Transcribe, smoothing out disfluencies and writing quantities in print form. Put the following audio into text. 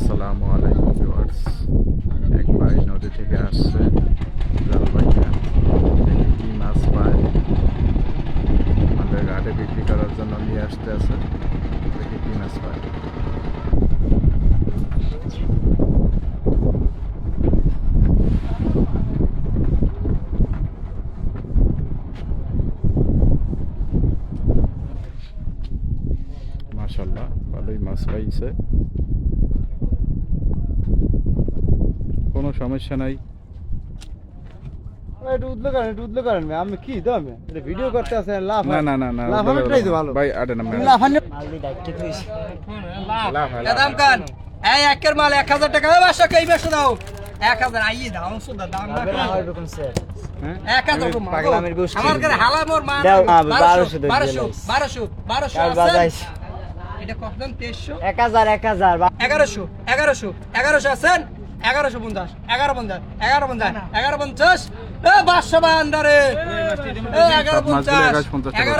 আসসালামু আলাইকুম ভিউয়ার্স। এক ভাই নদী থেকে আসছে জাল বাইয়া, দেখি কি মাছ পায়। আমাদের ঘাটে বিক্রি করার জন্য নিয়ে আসতে আছে, দেখি কি মাছ পায়। মাশাআল্লাহ, ভালোই মাছ পাইছে, কোনো সমস্যা নাই। একটু করেন আমি কি তো আমি ভিডিও করতে আছে লাভ না না না না, লাভ হবেটাই তো ভালো ভাই আডে না লাভ হানে দাম কান এই একের মাল 1000 টাকা দাও, 500 কই বেশি দাও, 1000 আইয়ে দাও সুদা দাম না এরকম স্যার 1000 কম পাগলামের গোষ্ঠী আমার কাছে হালা মোর মা দাও, 1200 1200 1200 আছে এটা কতদাম 2300 1000 1100 1100 আছেন 1150 1150 1150 1150 এ 500 বান্দারে এ 1150 1150 টাকা।